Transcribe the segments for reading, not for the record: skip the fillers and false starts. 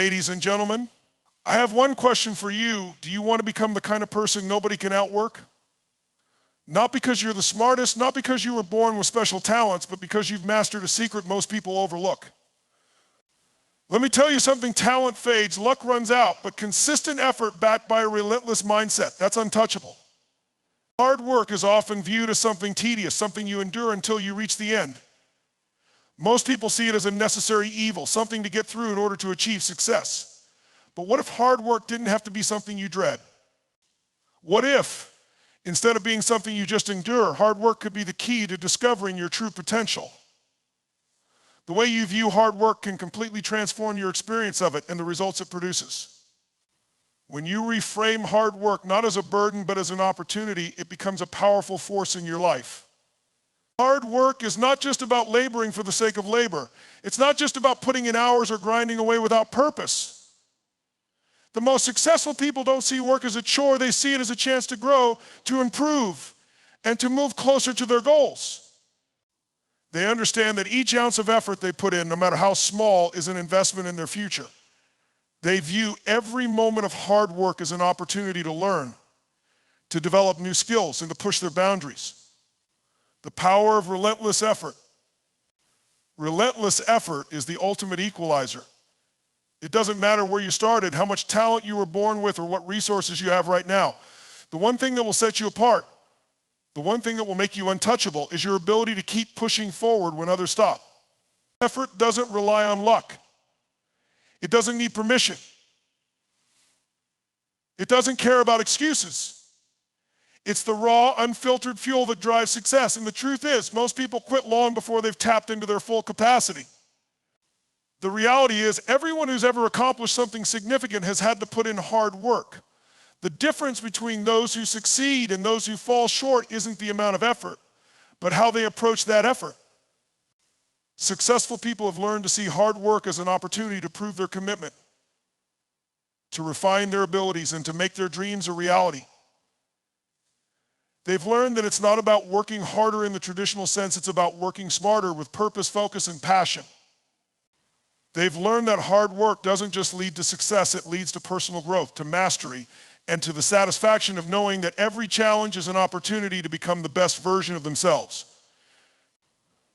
Ladies and gentlemen, I have one question for you. Do you want to become the kind of person nobody can outwork? Not because you're the smartest, not because you were born with special talents, but because you've mastered a secret most people overlook. Let me tell you something, talent fades, luck runs out, but consistent effort backed by a relentless mindset, that's untouchable. Hard work is often viewed as something tedious, something you endure until you reach the end. Most people see it as a necessary evil, something to get through in order to achieve success. But what if hard work didn't have to be something you dread? What if, instead of being something you just endure, hard work could be the key to discovering your true potential? The way you view hard work can completely transform your experience of it and the results it produces. When you reframe hard work not as a burden but as an opportunity, it becomes a powerful force in your life. Hard work is not just about laboring for the sake of labor. It's not just about putting in hours or grinding away without purpose. The most successful people don't see work as a chore, they see it as a chance to grow, to improve, and to move closer to their goals. They understand that each ounce of effort they put in, no matter how small, is an investment in their future. They view every moment of hard work as an opportunity to learn, to develop new skills, and to push their boundaries. The power of relentless effort. Relentless effort is the ultimate equalizer. It doesn't matter where you started, how much talent you were born with, or what resources you have right now. The one thing that will set you apart, the one thing that will make you untouchable, is your ability to keep pushing forward when others stop. Effort doesn't rely on luck. It doesn't need permission. It doesn't care about excuses. It's the raw, unfiltered fuel that drives success. And the truth is, most people quit long before they've tapped into their full capacity. The reality is, everyone who's ever accomplished something significant has had to put in hard work. The difference between those who succeed and those who fall short isn't the amount of effort, but how they approach that effort. Successful people have learned to see hard work as an opportunity to prove their commitment, to refine their abilities, and to make their dreams a reality. They've learned that it's not about working harder in the traditional sense, it's about working smarter with purpose, focus, and passion. They've learned that hard work doesn't just lead to success, it leads to personal growth, to mastery, and to the satisfaction of knowing that every challenge is an opportunity to become the best version of themselves.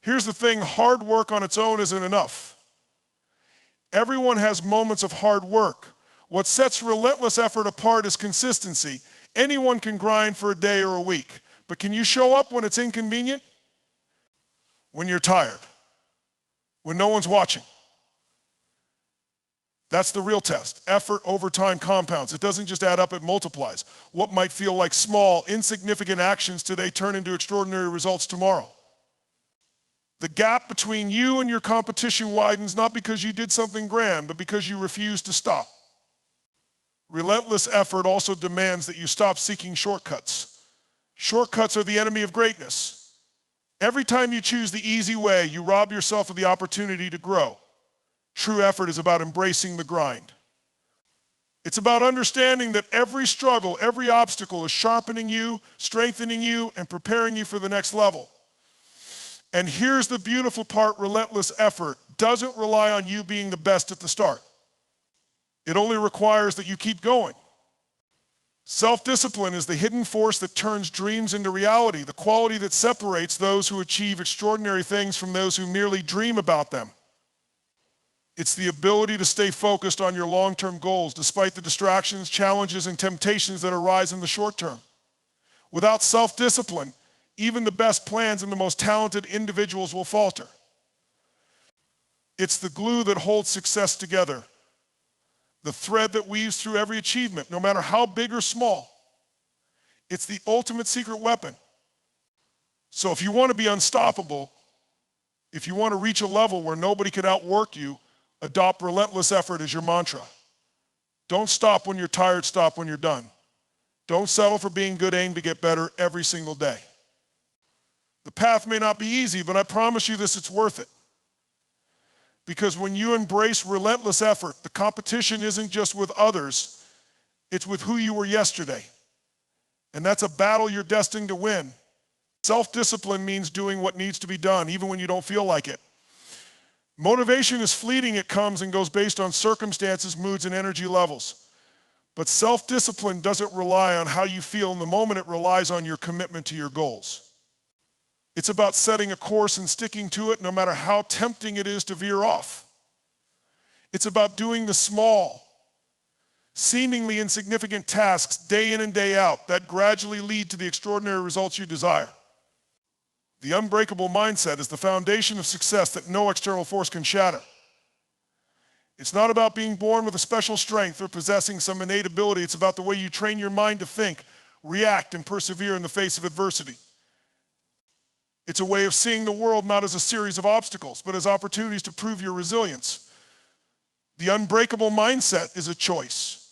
Here's the thing, hard work on its own isn't enough. Everyone has moments of hard work. What sets relentless effort apart is consistency. Anyone can grind for a day or a week, but can you show up when it's inconvenient? When you're tired, when no one's watching. That's the real test. Effort over time compounds. It doesn't just add up, it multiplies. What might feel like small, insignificant actions today turn into extraordinary results tomorrow. The gap between you and your competition widens not because you did something grand, but because you refuse to stop. Relentless effort also demands that you stop seeking shortcuts. Shortcuts are the enemy of greatness. Every time you choose the easy way, you rob yourself of the opportunity to grow. True effort is about embracing the grind. It's about understanding that every struggle, every obstacle is sharpening you, strengthening you, and preparing you for the next level. And here's the beautiful part, relentless effort doesn't rely on you being the best at the start. It only requires that you keep going. Self-discipline is the hidden force that turns dreams into reality, the quality that separates those who achieve extraordinary things from those who merely dream about them. It's the ability to stay focused on your long-term goals despite the distractions, challenges, and temptations that arise in the short term. Without self-discipline, even the best plans and the most talented individuals will falter. It's the glue that holds success together. The thread that weaves through every achievement, no matter how big or small. It's the ultimate secret weapon. So if you want to be unstoppable, if you want to reach a level where nobody can outwork you, adopt relentless effort as your mantra. Don't stop when you're tired, stop when you're done. Don't settle for being good, aim to get better every single day. The path may not be easy, but I promise you this, it's worth it. Because when you embrace relentless effort, the competition isn't just with others, it's with who you were yesterday. And that's a battle you're destined to win. Self-discipline means doing what needs to be done, even when you don't feel like it. Motivation is fleeting. It comes and goes based on circumstances, moods, and energy levels. But self-discipline doesn't rely on how you feel in the moment. It relies on your commitment to your goals. It's about setting a course and sticking to it no matter how tempting it is to veer off. It's about doing the small, seemingly insignificant tasks day in and day out that gradually lead to the extraordinary results you desire. The unbreakable mindset is the foundation of success that no external force can shatter. It's not about being born with a special strength or possessing some innate ability. It's about the way you train your mind to think, react, and persevere in the face of adversity. It's a way of seeing the world not as a series of obstacles, but as opportunities to prove your resilience. The unbreakable mindset is a choice.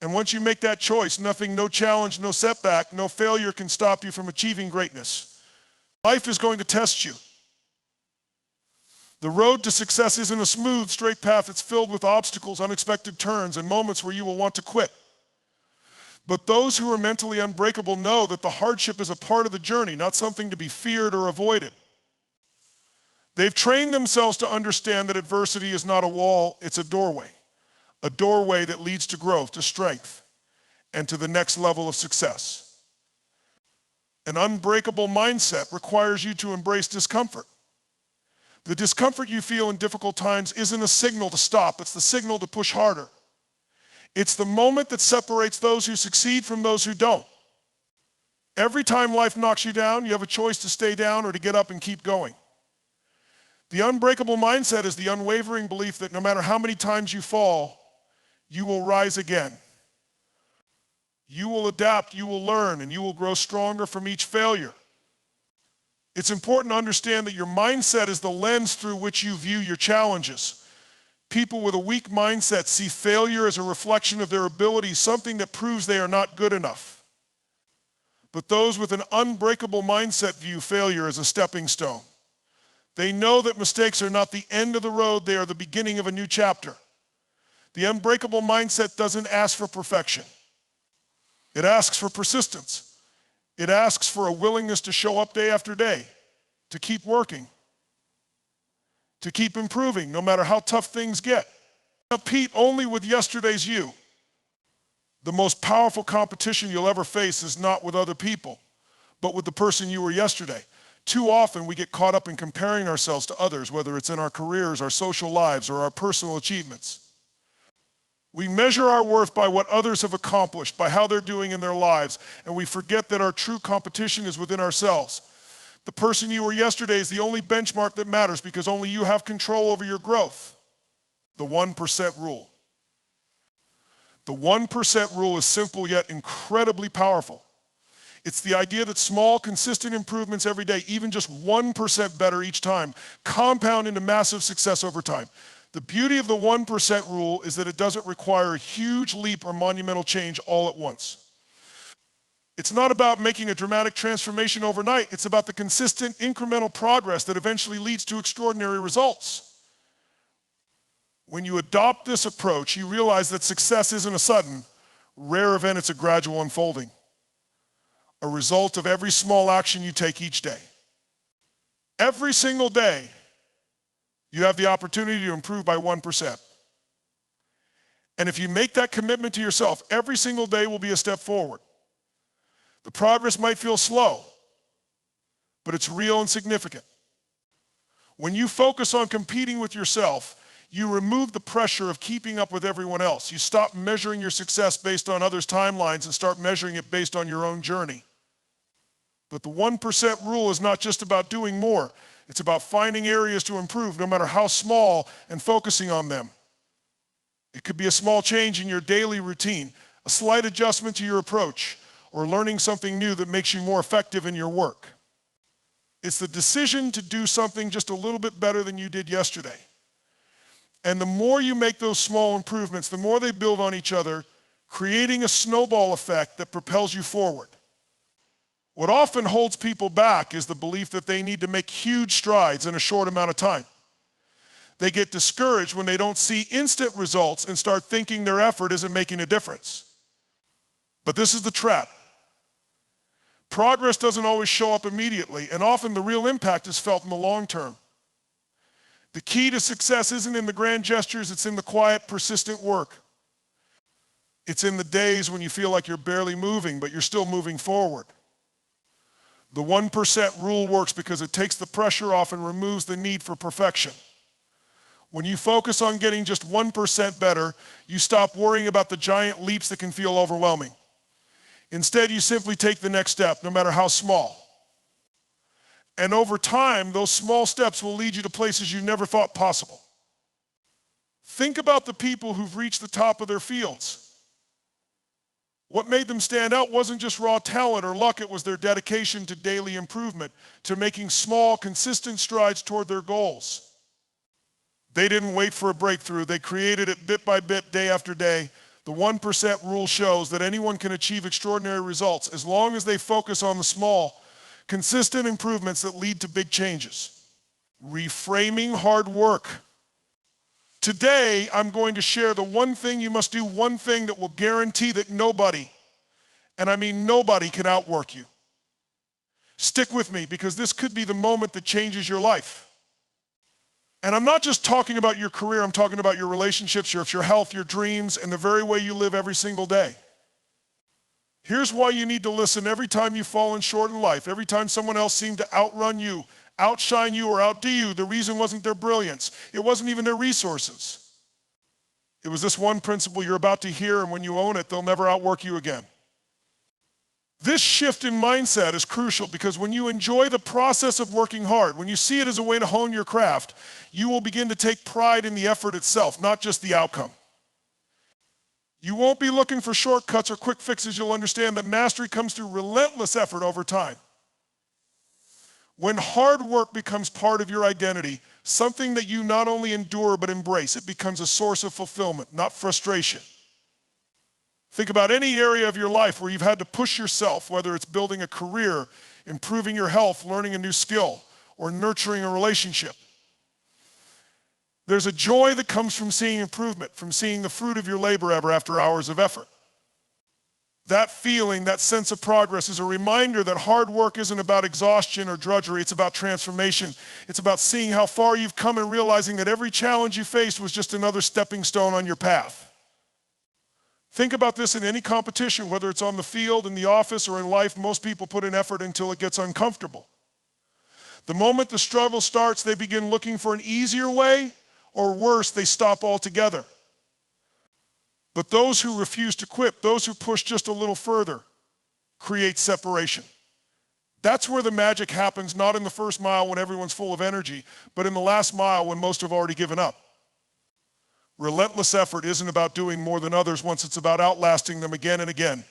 And once you make that choice, nothing, no challenge, no setback, no failure can stop you from achieving greatness. Life is going to test you. The road to success isn't a smooth, straight path. It's filled with obstacles, unexpected turns, and moments where you will want to quit. But those who are mentally unbreakable know that the hardship is a part of the journey, not something to be feared or avoided. They've trained themselves to understand that adversity is not a wall, it's a doorway that leads to growth, to strength, and to the next level of success. An unbreakable mindset requires you to embrace discomfort. The discomfort you feel in difficult times isn't a signal to stop, it's the signal to push harder. It's the moment that separates those who succeed from those who don't. Every time life knocks you down, you have a choice to stay down or to get up and keep going. The unbreakable mindset is the unwavering belief that no matter how many times you fall, you will rise again. You will adapt, you will learn, and you will grow stronger from each failure. It's important to understand that your mindset is the lens through which you view your challenges. People with a weak mindset see failure as a reflection of their abilities, something that proves they are not good enough. But those with an unbreakable mindset view failure as a stepping stone. They know that mistakes are not the end of the road, they are the beginning of a new chapter. The unbreakable mindset doesn't ask for perfection. It asks for persistence. It asks for a willingness to show up day after day, to keep working, to keep improving no matter how tough things get. Compete only with yesterday's you. The most powerful competition you'll ever face is not with other people, but with the person you were yesterday. Too often we get caught up in comparing ourselves to others, whether it's in our careers, our social lives, or our personal achievements. We measure our worth by what others have accomplished, by how they're doing in their lives, and we forget that our true competition is within ourselves. The person you were yesterday is the only benchmark that matters because only you have control over your growth. The 1% rule. The 1% rule is simple yet incredibly powerful. It's the idea that small, consistent improvements every day, even just 1% better each time, compound into massive success over time. The beauty of the 1% rule is that it doesn't require a huge leap or monumental change all at once. It's not about making a dramatic transformation overnight. It's about the consistent incremental progress that eventually leads to extraordinary results. When you adopt this approach, you realize that success isn't a sudden, rare event, it's a gradual unfolding. A result of every small action you take each day. Every single day, you have the opportunity to improve by 1%. And if you make that commitment to yourself, every single day will be a step forward. The progress might feel slow, but it's real and significant. When you focus on competing with yourself, you remove the pressure of keeping up with everyone else. You stop measuring your success based on others' timelines and start measuring it based on your own journey. But the 1% rule is not just about doing more. It's about finding areas to improve, no matter how small, and focusing on them. It could be a small change in your daily routine, a slight adjustment to your approach, or learning something new that makes you more effective in your work. It's the decision to do something just a little bit better than you did yesterday. And the more you make those small improvements, the more they build on each other, creating a snowball effect that propels you forward. What often holds people back is the belief that they need to make huge strides in a short amount of time. They get discouraged when they don't see instant results and start thinking their effort isn't making a difference. But this is the trap. Progress doesn't always show up immediately, and often the real impact is felt in the long term. The key to success isn't in the grand gestures, it's in the quiet, persistent work. It's in the days when you feel like you're barely moving, but you're still moving forward. The 1% rule works because it takes the pressure off and removes the need for perfection. When you focus on getting just 1% better, you stop worrying about the giant leaps that can feel overwhelming. Instead, you simply take the next step, no matter how small. And over time, those small steps will lead you to places you never thought possible. Think about the people who've reached the top of their fields. What made them stand out wasn't just raw talent or luck, it was their dedication to daily improvement, to making small, consistent strides toward their goals. They didn't wait for a breakthrough, they created it bit by bit, day after day. The 1% rule shows that anyone can achieve extraordinary results as long as they focus on the small, consistent improvements that lead to big changes. Reframing hard work. Today, I'm going to share the one thing you must do, one thing that will guarantee that nobody, and I mean nobody, can outwork you. Stick with me because this could be the moment that changes your life. And I'm not just talking about your career, I'm talking about your relationships, your health, your dreams, and the very way you live every single day. Here's why you need to listen every time you've fallen short in life, every time someone else seemed to outrun you, outshine you, or outdo you. The reason wasn't their brilliance. It wasn't even their resources. It was this one principle you're about to hear, and when you own it, they'll never outwork you again. This shift in mindset is crucial because when you enjoy the process of working hard, when you see it as a way to hone your craft, you will begin to take pride in the effort itself, not just the outcome. You won't be looking for shortcuts or quick fixes. You'll understand that mastery comes through relentless effort over time. When hard work becomes part of your identity, something that you not only endure but embrace, it becomes a source of fulfillment, not frustration. Think about any area of your life where you've had to push yourself, whether it's building a career, improving your health, learning a new skill, or nurturing a relationship. There's a joy that comes from seeing improvement, from seeing the fruit of your labor after hours of effort. That feeling, that sense of progress is a reminder that hard work isn't about exhaustion or drudgery, it's about transformation. It's about seeing how far you've come and realizing that every challenge you faced was just another stepping stone on your path. Think about this in any competition, whether it's on the field, in the office, or in life. Most people put in effort until it gets uncomfortable. The moment the struggle starts, they begin looking for an easier way, or worse, they stop altogether. But those who refuse to quit, those who push just a little further, create separation. That's where the magic happens, not in the first mile when everyone's full of energy, but in the last mile when most have already given up. Relentless effort isn't about doing more than others once it's about outlasting them again and again.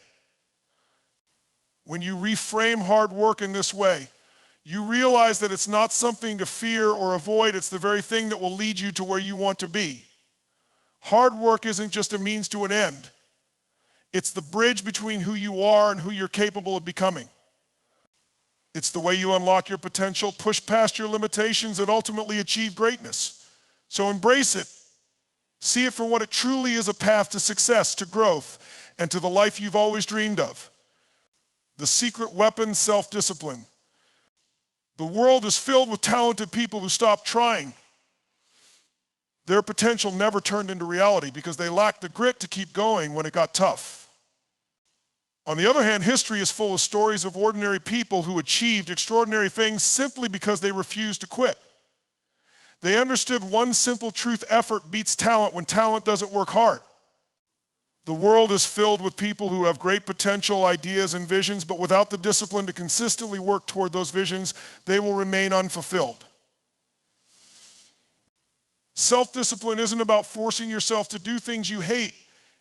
When you reframe hard work in this way, you realize that it's not something to fear or avoid, it's the very thing that will lead you to where you want to be. Hard work isn't just a means to an end. It's the bridge between who you are and who you're capable of becoming. It's the way you unlock your potential, push past your limitations, and ultimately achieve greatness. So embrace it. See it for what it truly is, a path to success, to growth, and to the life you've always dreamed of. The secret weapon, self-discipline. The world is filled with talented people who stopped trying. Their potential never turned into reality because they lacked the grit to keep going when it got tough. On the other hand, history is full of stories of ordinary people who achieved extraordinary things simply because they refused to quit. They understood one simple truth: effort beats talent when talent doesn't work hard. The world is filled with people who have great potential, ideas, and visions, but without the discipline to consistently work toward those visions, they will remain unfulfilled. Self-discipline isn't about forcing yourself to do things you hate.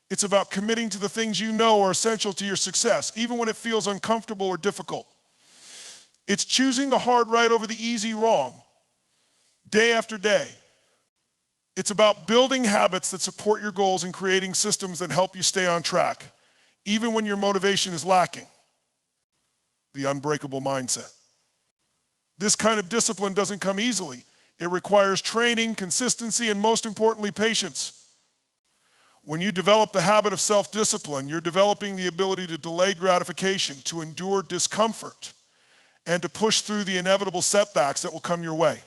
It's about committing to the things you know are essential to your success, even when it feels uncomfortable or difficult. It's choosing the hard right over the easy wrong, day after day. It's about building habits that support your goals and creating systems that help you stay on track, even when your motivation is lacking. The unbreakable mindset. This kind of discipline doesn't come easily. It requires training, consistency, and most importantly, patience. When you develop the habit of self-discipline, you're developing the ability to delay gratification, to endure discomfort, and to push through the inevitable setbacks that will come your way.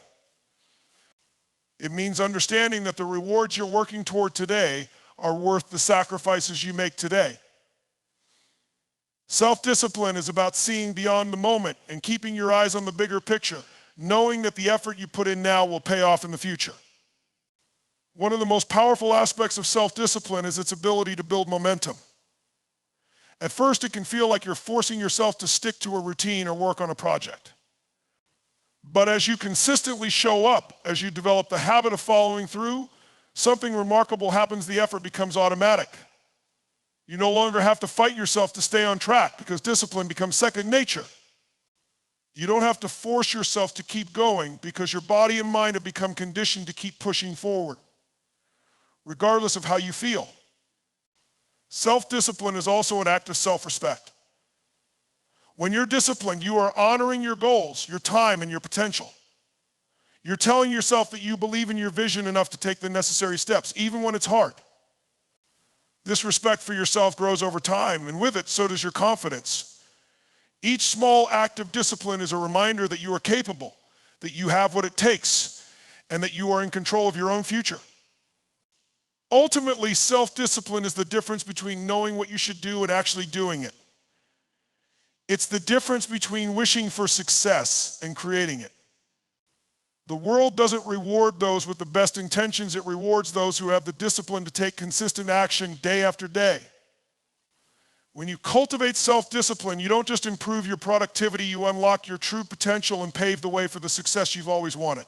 It means understanding that the rewards you're working toward today are worth the sacrifices you make today. Self-discipline is about seeing beyond the moment and keeping your eyes on the bigger picture, knowing that the effort you put in now will pay off in the future. One of the most powerful aspects of self-discipline is its ability to build momentum. At first, it can feel like you're forcing yourself to stick to a routine or work on a project. But as you consistently show up, as you develop the habit of following through, something remarkable happens. The effort becomes automatic. You no longer have to fight yourself to stay on track because discipline becomes second nature. You don't have to force yourself to keep going because your body and mind have become conditioned to keep pushing forward, regardless of how you feel. Self-discipline is also an act of self-respect. When you're disciplined, you are honoring your goals, your time, and your potential. You're telling yourself that you believe in your vision enough to take the necessary steps, even when it's hard. This respect for yourself grows over time, and with it, so does your confidence. Each small act of discipline is a reminder that you are capable, that you have what it takes, and that you are in control of your own future. Ultimately, self-discipline is the difference between knowing what you should do and actually doing it. It's the difference between wishing for success and creating it. The world doesn't reward those with the best intentions. It rewards those who have the discipline to take consistent action day after day. When you cultivate self-discipline, you don't just improve your productivity, you unlock your true potential and pave the way for the success you've always wanted.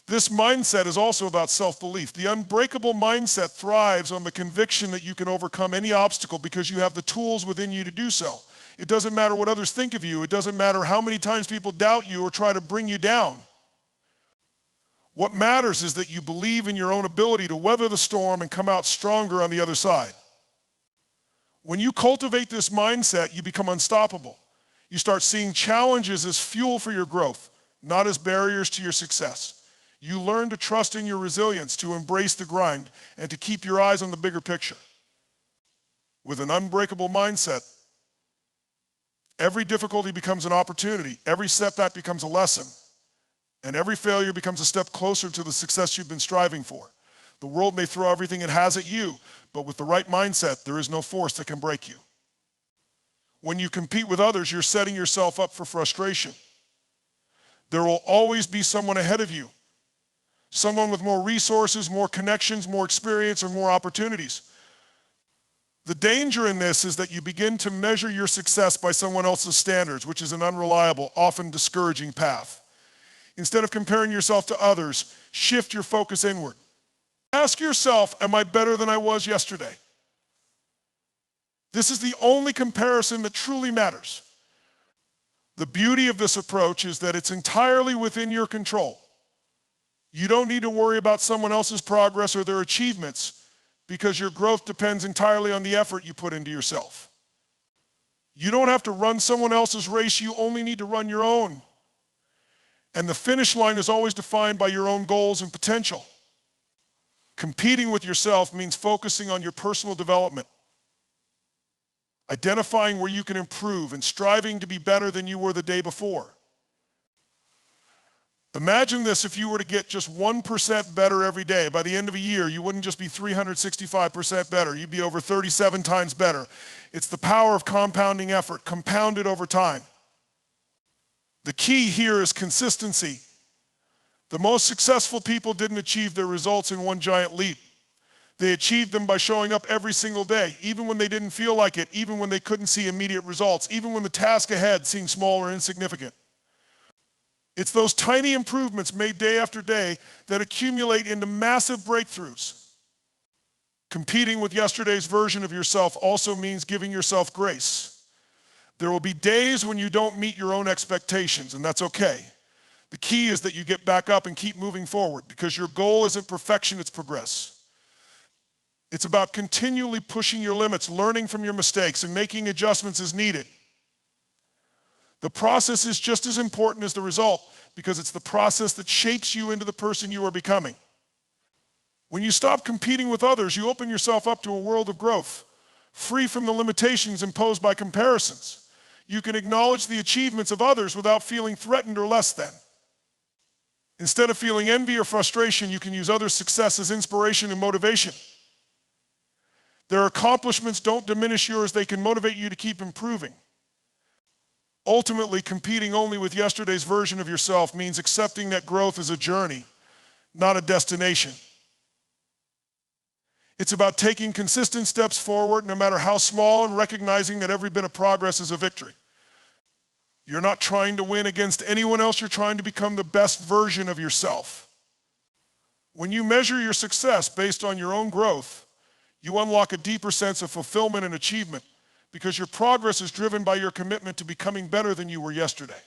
This mindset is also about self-belief. The unbreakable mindset thrives on the conviction that you can overcome any obstacle because you have the tools within you to do so. It doesn't matter what others think of you. It doesn't matter how many times people doubt you or try to bring you down. What matters is that you believe in your own ability to weather the storm and come out stronger on the other side. When you cultivate this mindset, you become unstoppable. You start seeing challenges as fuel for your growth, not as barriers to your success. You learn to trust in your resilience, to embrace the grind, and to keep your eyes on the bigger picture. With an unbreakable mindset, every difficulty becomes an opportunity, every setback becomes a lesson, and every failure becomes a step closer to the success you've been striving for. The world may throw everything it has at you, but with the right mindset, there is no force that can break you. When you compete with others, you're setting yourself up for frustration. There will always be someone ahead of you. Someone with more resources, more connections, more experience, or more opportunities. The danger in this is that you begin to measure your success by someone else's standards, which is an unreliable, often discouraging path. Instead of comparing yourself to others, shift your focus inward. Ask yourself, am I better than I was yesterday? This is the only comparison that truly matters. The beauty of this approach is that it's entirely within your control. You don't need to worry about someone else's progress or their achievements because your growth depends entirely on the effort you put into yourself. You don't have to run someone else's race, you only need to run your own. And the finish line is always defined by your own goals and potential. Competing with yourself means focusing on your personal development, identifying where you can improve and striving to be better than you were the day before. Imagine this: if you were to get just 1% better every day, by the end of a year, you wouldn't just be 365% better, you'd be over 37 times better. It's the power of compounding effort, compounded over time. The key here is consistency. The most successful people didn't achieve their results in one giant leap. They achieved them by showing up every single day, even when they didn't feel like it, even when they couldn't see immediate results, even when the task ahead seemed small or insignificant. It's those tiny improvements made day after day that accumulate into massive breakthroughs. Competing with yesterday's version of yourself also means giving yourself grace. There will be days when you don't meet your own expectations, and that's okay. The key is that you get back up and keep moving forward, because your goal isn't perfection, it's progress. It's about continually pushing your limits, learning from your mistakes, and making adjustments as needed. The process is just as important as the result, because it's the process that shapes you into the person you are becoming. When you stop competing with others, you open yourself up to a world of growth, free from the limitations imposed by comparisons. You can acknowledge the achievements of others without feeling threatened or less than. Instead of feeling envy or frustration, you can use others' success as inspiration and motivation. Their accomplishments don't diminish yours, they can motivate you to keep improving. Ultimately, competing only with yesterday's version of yourself means accepting that growth is a journey, not a destination. It's about taking consistent steps forward, no matter how small, and recognizing that every bit of progress is a victory. You're not trying to win against anyone else, you're trying to become the best version of yourself. When you measure your success based on your own growth, you unlock a deeper sense of fulfillment and achievement because your progress is driven by your commitment to becoming better than you were yesterday.